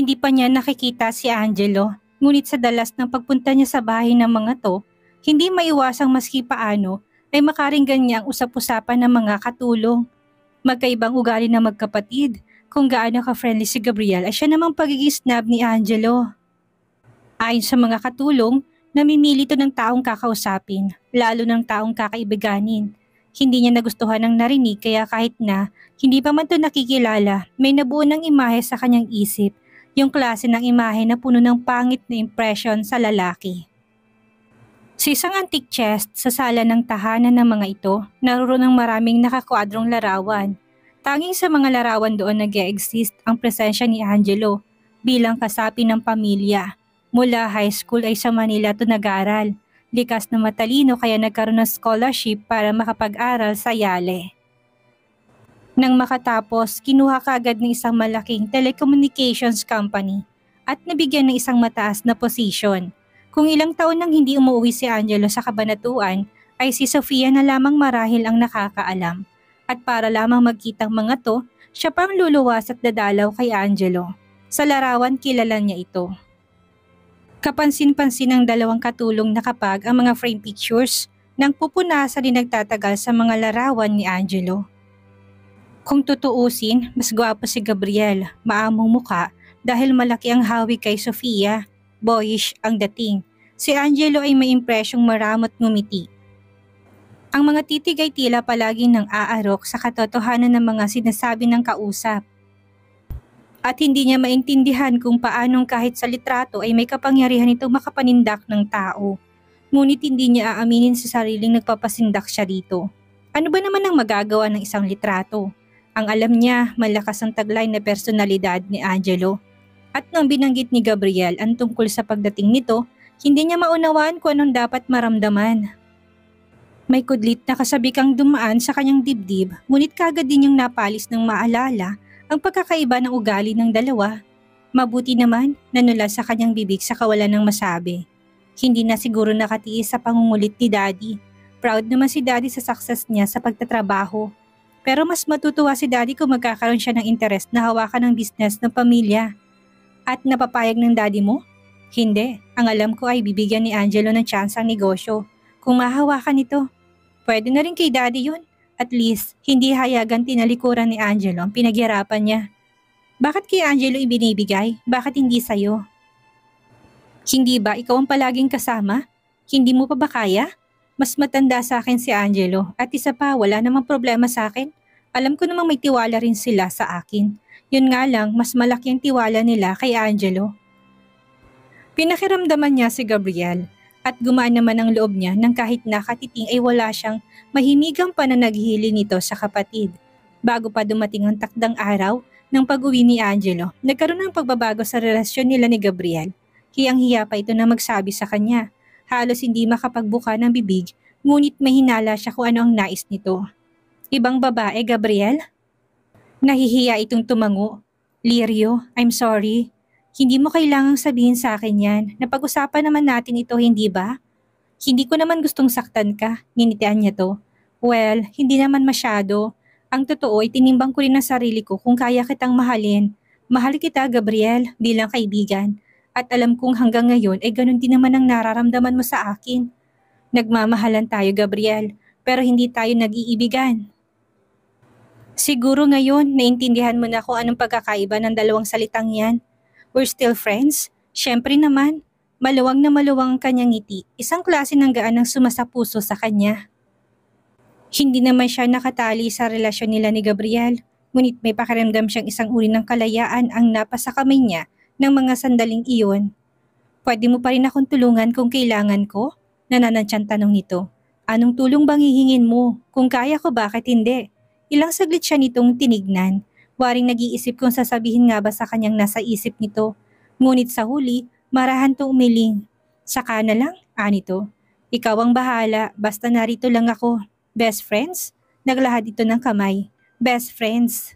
Hindi pa niya nakikita si Angelo, ngunit sa dalas ng pagpunta niya sa bahay ng mga to, hindi maiwasang maski paano ay makaringgan niya ang usap-usapan ng mga katulong. Magkaibang ugali na magkapatid, kung gaano ka-friendly si Gabriel ay siya namang pagiging snob ni Angelo. Ayon sa mga katulong, namimili to ng taong kakausapin, lalo ng taong kakaibiganin. Hindi niya nagustuhan ang narinig kaya kahit na hindi pa man to nakikilala, may nabuo ng imahe sa kanyang isip, yung klase ng imahe na puno ng pangit na impression sa lalaki. Sa isang antique chest sa sala ng tahanan ng mga ito, naroon ang maraming nakakwadrong larawan. Tanging sa mga larawan doon nag-e-exist ang presensya ni Angelo bilang kasapi ng pamilya. Mula high school ay sa Manila ito nag-aral. Likas na matalino kaya nagkaroon ng scholarship para makapag-aral sa Yale. Nang makatapos, kinuha kaagad ng isang malaking telecommunications company at nabigyan ng isang mataas na posisyon. Kung ilang taon nang hindi umuwi si Angelo sa kabanatuan, ay si Sofia na lamang marahil ang nakakaalam. At para lamang magkitang mga to, siya pang luluwas at dadalaw kay Angelo. Sa larawan kilala niya ito. Kapansin-pansin ng dalawang katulong na kapag ang mga frame pictures nang pupunasan din nagtatagal sa mga larawan ni Angelo. Kung tutuusin, mas gwapo si Gabriel, maamong muka dahil malaki ang hawi kay Sofia, boyish ang dating. Si Angelo ay may impresyong maramot ngumiti. Ang mga titig ay tila palaging nang aarok sa katotohanan ng mga sinasabi ng kausap. At hindi niya maintindihan kung paanong kahit sa litrato ay may kapangyarihan itong makapanindak ng tao. Ngunit hindi niya aaminin sa sariling nagpapasindak siya dito. Ano ba naman ang magagawa ng isang litrato? Ang alam niya, malakas ang taglay na personalidad ni Angelo. At nang binanggit ni Gabriel ang tungkol sa pagdating nito, hindi niya maunawaan kung anong dapat maramdaman. May kudlit na kasabikang dumaan sa kanyang dibdib, ngunit kagad din yung napalis ng maalala ang pagkakaiba ng ugali ng dalawa. Mabuti naman, nanula sa kanyang bibig sa kawalan ng masabi. Hindi na siguro nakatiis sa pangungulit ni Daddy. Proud naman si Daddy sa success niya sa pagtatrabaho. Pero mas matutuwa si Daddy kung magkakaroon siya ng interest na hawakan ng business ng pamilya. At napapayag ng Daddy mo? Hindi. Ang alam ko ay bibigyan ni Angelo ng chance ang negosyo. Kung mahawakan ito, pwede na rin kay Daddy yun. At least, hindi hayagan tinalikuran ni Angelo ang pinaghirapan niya. Bakit kay Angelo ibinibigay? Bakit hindi sa'yo? Hindi ba ikaw ang palaging kasama? Hindi mo pa ba kaya? Mas matanda sa akin si Angelo at isa pa wala namang problema sa akin. Alam ko namang may tiwala rin sila sa akin. Yun nga lang, mas malaki ang tiwala nila kay Angelo. Pinakiramdaman niya si Gabriel at gumaan naman ang loob niya nang kahit nakatiting ay wala siyang mahimigang pananaghili nito sa kapatid. Bago pa dumating ang takdang araw ng pag-uwi ni Angelo, nagkaroon ng pagbabago sa relasyon nila ni Gabriel. Hiyang-hiya pa ito na magsabi sa kanya. Halos hindi makapagbuka ng bibig, ngunit may hinala siya kung ano ang nais nito. Ibang babae, Gabriel? Nahihiya itong tumango. Lirio, I'm sorry. Hindi mo kailangang sabihin sa akin yan. Napag-usapan naman natin ito, hindi ba? Hindi ko naman gustong saktan ka, nginitian niya to. Well, hindi naman masyado. Ang totoo ay tinimbang ko rin ang sarili ko kung kaya kitang mahalin. Mahal kita, Gabriel, bilang kaibigan. At alam kong hanggang ngayon ay ganun din naman ang nararamdaman mo sa akin. Nagmamahalan tayo, Gabriel, pero hindi tayo nag-iibigan. Siguro ngayon, naintindihan mo na kung anong pagkakaiba ng dalawang salitang yan. We're still friends? Siyempre naman. Maluwang na maluwang ang kanyang ngiti, isang klase ng gaan ng sumasapuso sa kanya. Hindi naman siya nakatali sa relasyon nila ni Gabriel, ngunit may pakiramdam siyang isang uri ng kalayaan ang napasa kamay niya ng mga sandaling iyon. Pwede mo pa rin akong tulungan kung kailangan ko? Nananansiyang tanong nito. Anong tulong bang hihingin mo? Kung kaya ko, bakit hindi? Ilang saglit siya nitong tinignan. Waring nag-iisip kung sasabihin nga ba sa kanyang nasa isip nito. Ngunit sa huli, marahan tong umiling. Saka na lang, anito. Ikaw ang bahala, basta narito lang ako. Best friends? Naglahad ito ng kamay. Best friends.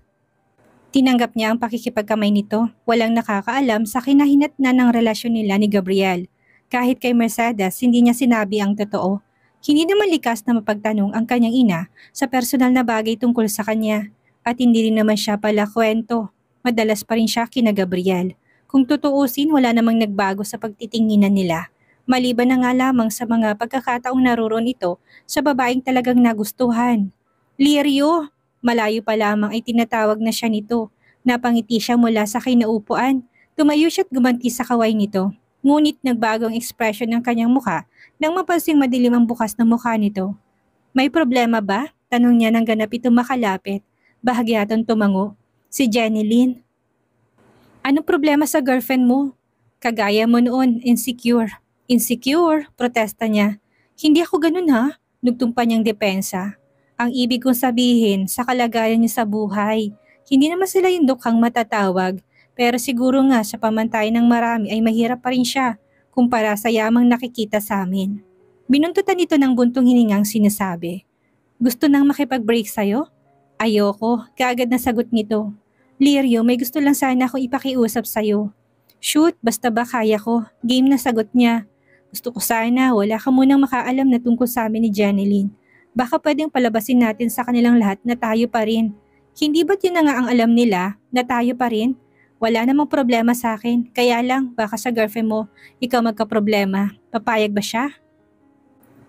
Tinanggap niya ang pakikipagkamay nito. Walang nakakaalam sa kinahinatnan ng relasyon nila ni Gabriel. Kahit kay Mercedes, hindi niya sinabi ang totoo. Hindi naman likas na mapagtanong ang kanyang ina sa personal na bagay tungkol sa kanya. At hindi rin naman siya pala kwento. Madalas pa rin siya kina Gabriel. Kung tutuusin, wala namang nagbago sa pagtitinginan nila. Maliban na nga lamang sa mga pagkakataong naroon ito sa babaeng talagang nagustuhan. Lirio! Malayo pa lamang ay tinatawag na siya nito. Napangiti siya mula sa kinaupuan. Tumayo siya't gumanti sa kaway nito. Ngunit nagbago ang ekspresyon ng kanyang mukha nang mapansing madilim ang bukas ng mukha nito. May problema ba? Tanong niya nang ganap ito makalapit. Bahagyatang tumango. Si Jenilyn. Anong problema sa girlfriend mo? Kagaya mo noon, insecure. Insecure? Protesta niya. Hindi ako ganun ha? Nugtong pa niyang depensa. Ang ibig kong sabihin sa kalagayan niya sa buhay. Hindi naman sila yung dukhang matatawag, pero siguro nga sa pamantayan ng marami ay mahirap pa rin siya kumpara sa yamang nakikita sa amin. Binuntutan nito ng buntong hiningang sinasabi. Gusto nang makipag-break sa'yo? Ayoko, kaagad na sagot nito. Lirio, may gusto lang sana akong ipakiusap sa'yo. Shoot, basta ba kaya ko? Game na sagot niya. Gusto ko sana, wala ka munang makaalam na tungkol sa amin ni Jenilyn. Baka pwedeng palabasin natin sa kanilang lahat na tayo pa rin. Hindi ba't yun na nga ang alam nila, na tayo pa rin? Wala namang problema sa akin, kaya lang baka sa girlfriend mo, ikaw magka-problema. Papayag ba siya?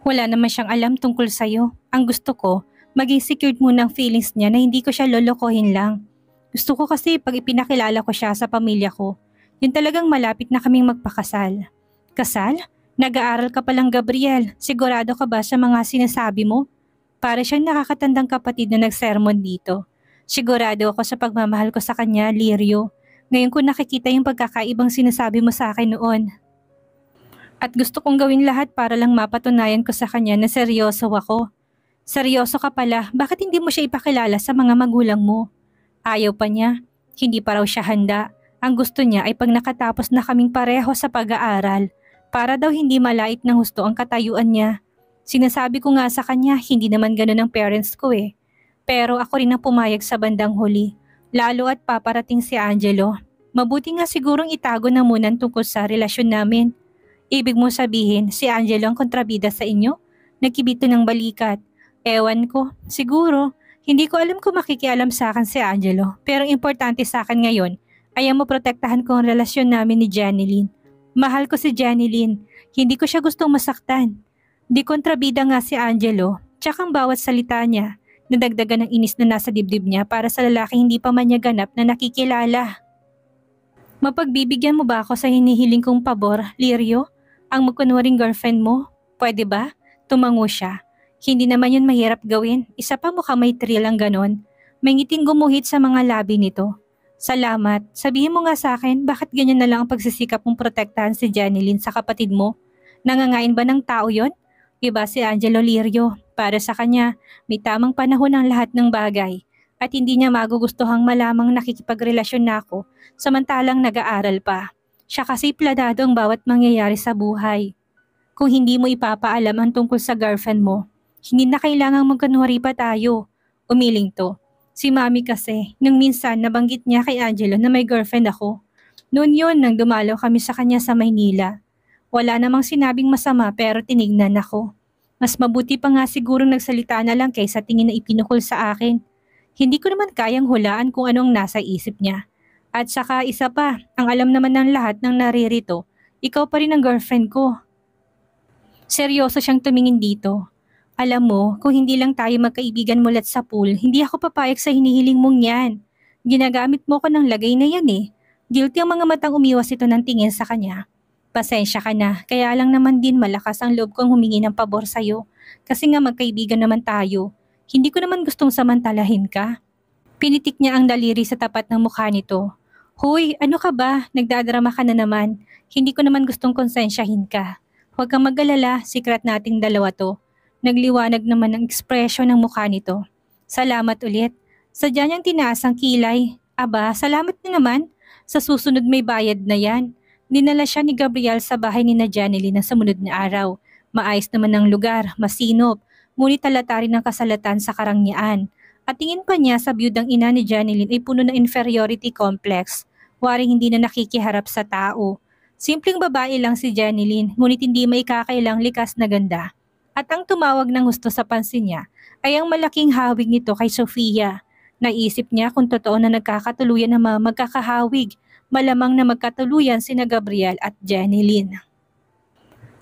Wala naman siyang alam tungkol sa'yo. Ang gusto ko, maging secured muna ang feelings niya na hindi ko siya lolokohin lang. Gusto ko kasi pag ipinakilala ko siya sa pamilya ko, yun talagang malapit na kaming magpakasal. Kasal? Nag-aaral ka palang Gabriel, sigurado ka ba sa mga sinasabi mo? Para siyang nakakatandang kapatid na nagsermon dito. Sigurado ako sa pagmamahal ko sa kanya, Lirio. Ngayon ko nakikita yung pagkakaibang sinasabi mo sa akin noon. At gusto kong gawin lahat para lang mapatunayan ko sa kanya na seryoso ako. Seryoso ka pala, bakit hindi mo siya ipakilala sa mga magulang mo? Ayaw pa niya, hindi pa raw siya handa. Ang gusto niya ay pag nakatapos na kaming pareho sa pag-aaral, para daw hindi malait ng husto ang katayuan niya. Sinasabi ko nga sa kanya, hindi naman ganun ang parents ko eh. Pero ako rin ang pumayag sa bandang huli, lalo at paparating si Angelo. Mabuti nga sigurong itago na muna tungkol sa relasyon namin. Ibig mo sabihin, si Angelo ang kontrabida sa inyo? Nagkibito ng balikat. Ewan ko, siguro. Hindi ko alam kung makikialam sa akin si Angelo, pero importante sa akin ngayon ay ang maprotektahan ko ang relasyon namin ni Jenilyn. Mahal ko si Jenilyn, hindi ko siya gustong masaktan. Di kontrabida nga si Angelo, tsaka ang bawat salita niya, nadagdagan ng inis na nasa dibdib niya para sa lalaki hindi pa man niya ganap na nakikilala. Mapagbibigyan mo ba ako sa hinihiling kong pabor, Lirio? Ang magkunwaring girlfriend mo? Pwede ba? Tumango siya. Hindi naman yun mahirap gawin. Isa pa mukhang may thrill ang ganon. May ngiting gumuhit sa mga labi nito. Salamat. Sabihin mo nga sa akin, bakit ganyan na lang ang pagsisikap mong protektahan si Jenilyn sa kapatid mo? Nangangain ba ng tao yon? Iba si Angelo Lirio. Para sa kanya, may tamang panahon ang lahat ng bagay. At hindi niya magugustuhang malamang nakikipagrelasyon na ako samantalang nag-aaral pa. Siya kasi planado ang bawat mangyayari sa buhay. Kung hindi mo ipapaalam ang tungkol sa girlfriend mo, hindi na kailangang magkunwari pa tayo. Umiling to. Si Mami kasi, nung minsan nabanggit niya kay Angelo na may girlfriend ako. Noon yun nang dumalaw kami sa kanya sa Maynila. Wala namang sinabing masama pero tinignan ako. Mas mabuti pa nga sigurong nagsalita na lang kaysa tingin na ipinukol sa akin. Hindi ko naman kayang hulaan kung anong nasa isip niya. At saka isa pa, ang alam naman ng lahat ng naririto, ikaw pa rin ang girlfriend ko. Seryoso siyang tumingin dito. Alam mo, kung hindi lang tayo magkaibigan mulat sa pool, hindi ako papayag sa hinihiling mong yan. Ginagamit mo ko ng lagay na yan eh. Guilty ang mga matang umiwas ito ng tingin sa kanya. Pasensya ka na, kaya lang naman din malakas ang loob kong humingi ng pabor sa'yo. Kasi nga magkaibigan naman tayo. Hindi ko naman gustong samantalahin ka. Pinitik niya ang daliri sa tapat ng mukha nito. Hoy, ano ka ba? Nagdadrama ka na naman. Hindi ko naman gustong konsensyahin ka. Huwag kang mag-alala, secret nating dalawa to. Nagliwanag naman ang ekspresyon ng mukha nito. Salamat ulit. Sadya niyang tinaas ang kilay. Aba, salamat na naman. Sa susunod may bayad na yan. Dinala siya ni Gabriel sa bahay ni Jenilyn na sumunod na araw. Maayos naman ang lugar, masinop. Ngunit halata rin ang kasalatan sa karangyaan. At tingin pa niya sa biyudang ina ni Jenilyn ay puno ng inferiority complex. Waring hindi na nakikiharap sa tao. Simpleng babae lang si Jenilyn, ngunit hindi maikakailang likas na ganda. At ang tumawag ng gusto sa pansin niya ay ang malaking hawig nito kay Sofia. Naisip niya kung totoo na nagkakatuluyan ng mga magkakahawig, Malamang na magkatuluyan sina Gabriel at Jeneline.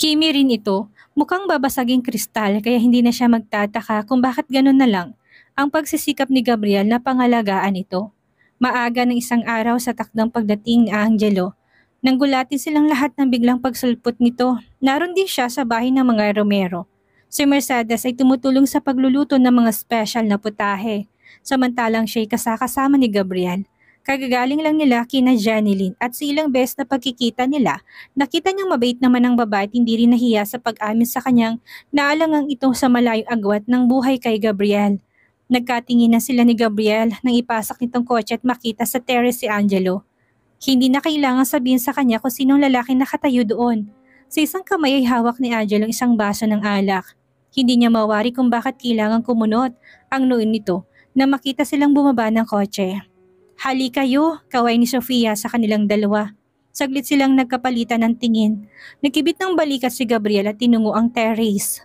Kimi rin ito, mukhang babasaging kristal kaya hindi na siya magtataka kung bakit ganun na lang ang pagsisikap ni Gabriel na pangalagaan ito. Maaga ng isang araw sa takdang pagdating ni Angelo, nang gulatin silang lahat ng biglang pagsulpot nito, naroon din siya sa bahay ng mga Romero. Si Mercedes ay tumutulong sa pagluluto ng mga special na putahe, samantalang siya'y kasakasama ni Gabriel. Kagagaling lang nila kina Jeneline at sa ilang beses na pagkikita nila, nakita niyang mabait naman ang babae at hindi rin nahiya sa pag-amin sa kanyang naalangang ito sa malayong agwat ng buhay kay Gabriel. Nagkatingin na sila ni Gabriel nang ipasok nitong kotse at makita sa terrace si Angelo. Hindi na kailangan sabihin sa kanya kung sinong lalaki nakatayo doon. Sa isang kamay ay hawak ni Angelo isang baso ng alak. Hindi niya mawari kung bakit kailangan kumunot ang noon nito na makita silang bumaba ng kotse. "Hali kayo," kaway ni Sofia sa kanilang dalawa. Saglit silang nagkapalitan ng tingin. Nakibit ng balikat si Gabriel at tinungo ang terrace.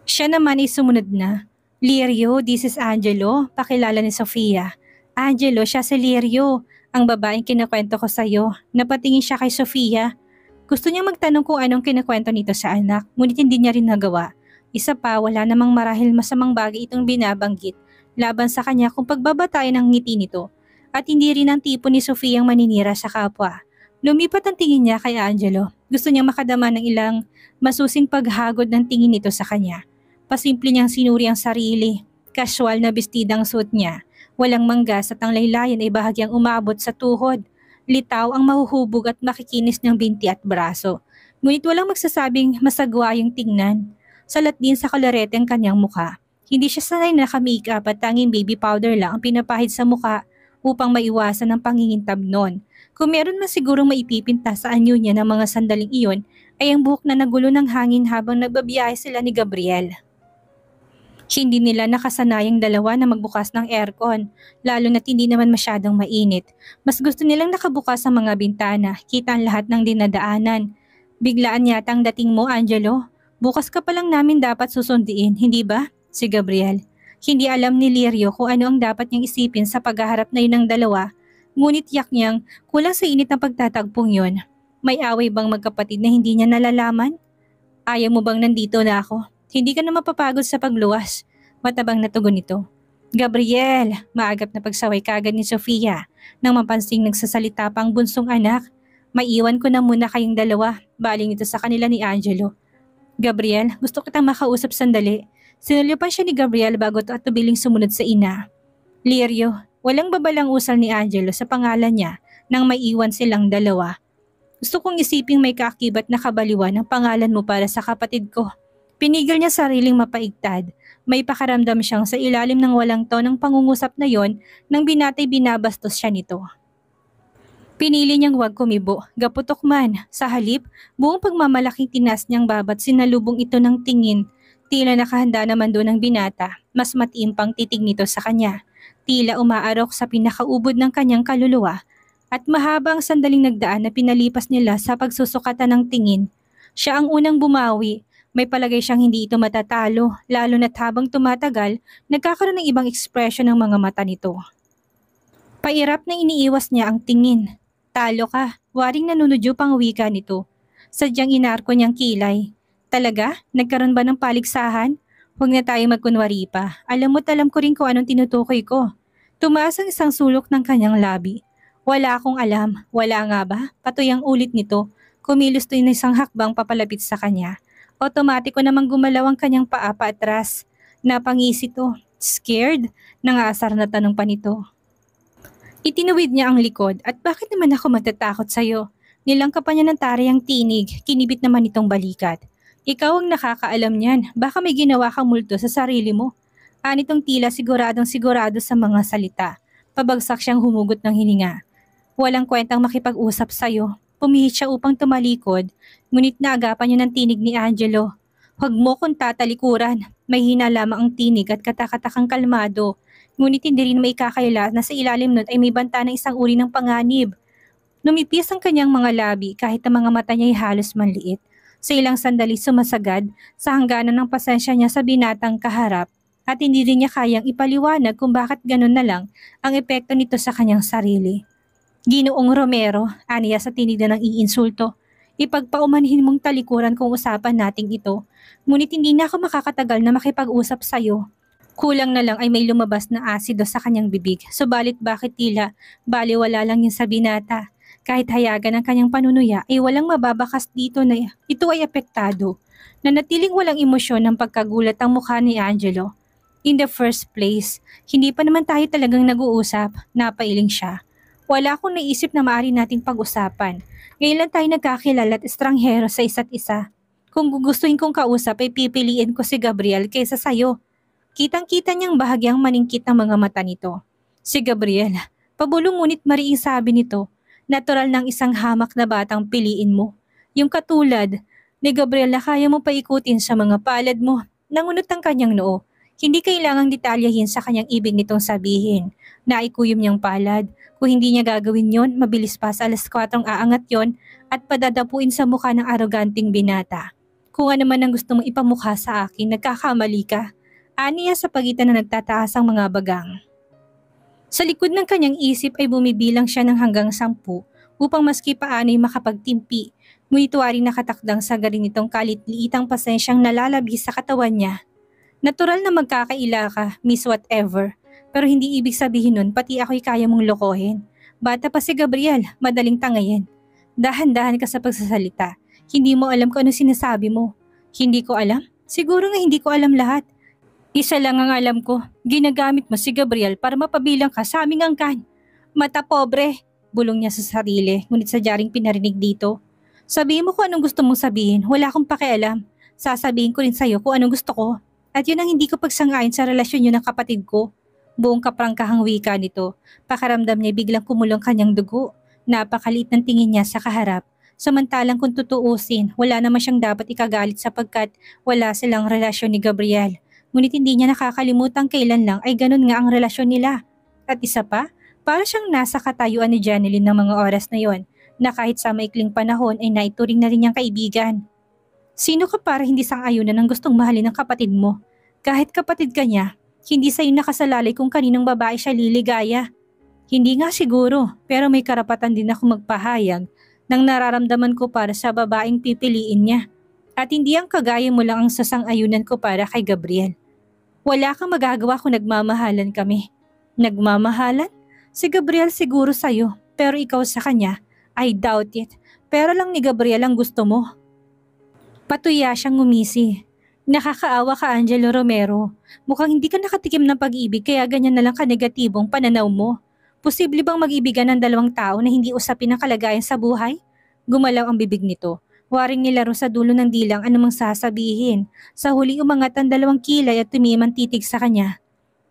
Siya naman ay sumunod na. "Lirio, this is Angelo," pakilala ni Sofia. "Angelo, siya si Lirio, ang babaeng kinakwento ko sa'yo." Napatingin siya kay Sofia. Gusto niya magtanong kung anong kinakwento nito sa anak, ngunit hindi niya rin nagawa. Isa pa, wala namang marahil masamang bagay itong binabanggit laban sa kanya kung pagbabatayan ng ngiti nito. At hindi rin ang tipo ni Sofia ang maninira sa kapwa. Lumipat ang tingin niya kay Angelo. Gusto niyang makadama ng ilang masusing paghagod ng tingin nito sa kanya. Pasimple niyang sinuri ang sarili. Casual na bestidang suit niya. Walang manggas at ang laylayan ay bahagyang umabot sa tuhod. Litaw ang mahuhubog at makikinis ng binti at braso. Ngunit walang magsasabing masagwa yung tingnan. Salat din sa kolorete ang kanyang mukha. Hindi siya sanay na naka-makeup at tanging baby powder lang ang pinapahid sa mukha upang maiwasan ang pangingintab nun. Kung meron man sigurong maipipinta sa anyo niya ng mga sandaling iyon, ay ang buhok na nagulo ng hangin habang nagbabiyahe sila ni Gabriel. Hindi nila nakasanayang dalawa na magbukas ng aircon, lalo na't hindi naman masyadong mainit. Mas gusto nilang nakabukas ang mga bintana, kita ang lahat ng dinadaanan. "Biglaan yata ang dating mo, Angelo. Bukas ka pa lang namin dapat susundiin, hindi ba?" Si Gabriel. Hindi alam ni Lirio kung ano ang dapat niyang isipin sa paghaharap na yun ng dalawa, ngunit yak niyang kulang sa init ng pagtatagpong yun. May away bang magkapatid na hindi niya nalalaman? "Ayaw mo bang nandito na ako? Hindi ka na mapapagod sa pagluwas?" Matabang na tugon nito. "Gabriel," maagap na pagsaway kagad ni Sofia nang mapansing nagsasalita pang bunsong anak. "Maiwan ko na muna kayong dalawa," baling ito sa kanila ni Angelo. "Gabriel, gusto kitang makausap sandali." Sinulyupan siya ni Gabriel bago ito at tubiling sumunod sa ina. "Lirio," walang babalang usal ni Angelo sa pangalan niya nang maiwan silang dalawa. "Gusto kong isiping may kaakibat na kabaliwan ang pangalan mo para sa kapatid ko." Pinigil niya sariling mapaigtad. May pakaramdam siyang sa ilalim ng walang tonong pangungusap na yon nang binatay binabastos siya nito. Pinili niyang huwag kumibo, gaputok man. Sa halip, buong pagmamalaking tinas niyang babat sinalubong ito ng tingin. Tila nakahanda naman doon ang binata, mas matiimpang titig nito sa kanya. Tila umaarok sa pinakaubod ng kanyang kaluluwa. At mahaba ang sandaling nagdaan na pinalipas nila sa pagsusukatan ng tingin. Siya ang unang bumawi. May palagay siyang hindi ito matatalo, lalo na't habang tumatagal, nagkakaroon ng ibang ekspresyon ng mga mata nito. Pairap na iniiwas niya ang tingin. "Talo ka," waring nanunudyo pang wika nito. Sadyang inarko niyang kilay. "Talaga? Nagkaroon ba ng paligsahan? Huwag na tayo magkunwari pa. Alam mo't alam ko rin kung anong tinutukoy ko." Tumaas ang isang sulok ng kanyang labi. "Wala akong alam." "Wala nga ba?" Patoy ang ulit nito. Kumilos to ng isang hakbang papalapit sa kanya. Otomatiko namang gumalaw ang kanyang paa paatras. Napangisi to. "Scared?" Nangasar na tanong pa nito. Itinuwid niya ang likod. "At bakit naman ako matatakot sa'yo?" Nilangka pa niya ng taray ang tinig. Kinibit naman itong balikat. "Ikaw ang nakakaalam niyan. Baka may ginawa kang multo sa sarili mo." Anitong tila siguradong sigurado sa mga salita. Pabagsak siyang humugot ng hininga. "Walang kwentang makipag-usap sa'yo." Pumihit siya upang tumalikod, ngunit naagapan niya ng tinig ni Angelo. "Huwag mo kong tatalikuran." May hina lamang ang tinig at katakatakang kalmado, ngunit hindi rin maikakaila na sa ilalim nun ay may banta ng isang uri ng panganib. Numipis ang kanyang mga labi kahit ang mga mata niya ay halos manliit. Sa ilang sandali sumasagad sa hangganan ng pasensya niya sa binatang kaharap at hindi rin niya kayang ipaliwanag kung bakit ganun na lang ang epekto nito sa kanyang sarili. Ginoong Romero, aniya sa tinignan ng iinsulto. Ipagpaumanhin mong talikuran kung usapan nating ito, ngunit hindi na ako makakatagal na makipag-usap sa'yo. Kulang na lang ay may lumabas na asido sa kanyang bibig, subalit bakit tila baliwala lang yung sa binata. Kahit hayagan ng kanyang panunuya ay walang mababakas dito na ito ay apektado. Nanatiling walang emosyon ng pagkagulat ang mukha ni Angelo. In the first place, hindi pa naman tayo talagang nag-uusap, napailing siya. Wala akong naisip na maaari nating pag-usapan. Ngayon lang tayo nagkakilala at estranghero sa isa't isa. Kung gugustuhin kong kausap ay pipiliin ko si Gabriel kaysa sayo. Kitang-kita niyang bahagyang maningkit ang mga mata nito. Si Gabriel, pabulong ngunit mariing sabi nito, natural ng isang hamak na batang piliin mo. Yung katulad ni Gabriel na kaya mo paikutin sa mga palad mo, nangunot ang kanyang noo. Hindi kailangang detalyahin sa kanyang ibig nitong sabihin. Naikuyom niyang palad. Kung hindi niya gagawin yon, mabilis pa sa 4:00 aangat yon at padadapuin sa mukha ng aroganting binata. Kung ano man ang gusto mong ipamukha sa akin, nagkakamali ka. Aniya sa pagitan na nagtataas ang mga bagang. Sa likod ng kanyang isip ay bumibilang siya ng hanggang 10 upang maski paano'y makapagtimpi. Ngunit waring nakatakdang sa galing nitong kalit-liitang pasensyang nalalabi sa katawan niya. Natural na magkakaila ka, miss whatever. Pero hindi ibig sabihin nun pati ako'y kaya mong lokohin. Bata pa si Gabriel, madaling tangayin. Dahan-dahan ka sa pagsasalita. Hindi mo alam kung ano sinasabi mo. Hindi ko alam? Siguro nga hindi ko alam lahat. Isa lang ang alam ko, ginagamit mo si Gabriel para mapabilang ka sa aming angkan. Mata pobre, bulong niya sa sarili, ngunit sa jaring pinarinig dito. Sabihin mo kung anong gusto mong sabihin, wala akong pakialam. Sasabihin ko rin sa'yo kung anong gusto ko. At yun ang hindi ko pagsangayon sa relasyon niyo ng kapatid ko. Buong kaprangkahang wika nito, pakaramdam niya biglang kumulong kanyang dugo. Napakaliit ng tingin niya sa kaharap. Samantalang kung tutuusin, wala naman siyang dapat ikagalit sapagkat wala silang relasyon ni Gabriel. Ngunit hindi niya nakakalimutan kailan lang ay ganun nga ang relasyon nila. At isa pa, para siyang nasa katayuan ni Janeline ng mga oras na yon, na kahit sa maikling panahon ay naituring na rin niyang kaibigan. Sino ka para hindi sang-ayunan ng gustong mahalin ng kapatid mo? Kahit kapatid ka niya, hindi sa'yo nakasalalay kung kaninong babae siya liligaya. Hindi nga siguro, pero may karapatan din ako magpahayag ng nararamdaman ko para sa babaeng pipiliin niya. At hindi ang kagaya mo lang ang sasang-ayunan ko para kay Gabriel. Wala kang magagawa kung nagmamahalan kami. Nagmamahalan? Si Gabriel siguro sa'yo, pero ikaw sa kanya, I doubt it. Pero lang ni Gabriel ang gusto mo. Patuya siyang ngumisi. Nakakaawa ka, Angelo Romero. Mukhang hindi ka nakatikim ng pag-ibig kaya ganyan na lang ka-negatibong pananaw mo. Posible bang mag-ibigan ng dalawang tao na hindi usapin ang kalagayan sa buhay? Gumalaw ang bibig nito. Waring nilaro sa dulo ng dilang anumang sasabihin. Sa huli umangat ang dalawang kilay at tumimang titig sa kanya.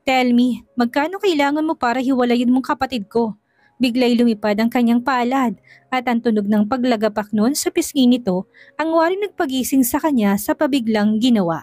Tell me, magkano kailangan mo para hiwalayin mong kapatid ko? Biglay lumipad ang kanyang palad at ang tunog ng paglagapak noon sa pisngi nito ang waring nagpagising sa kanya sa pabiglang ginawa.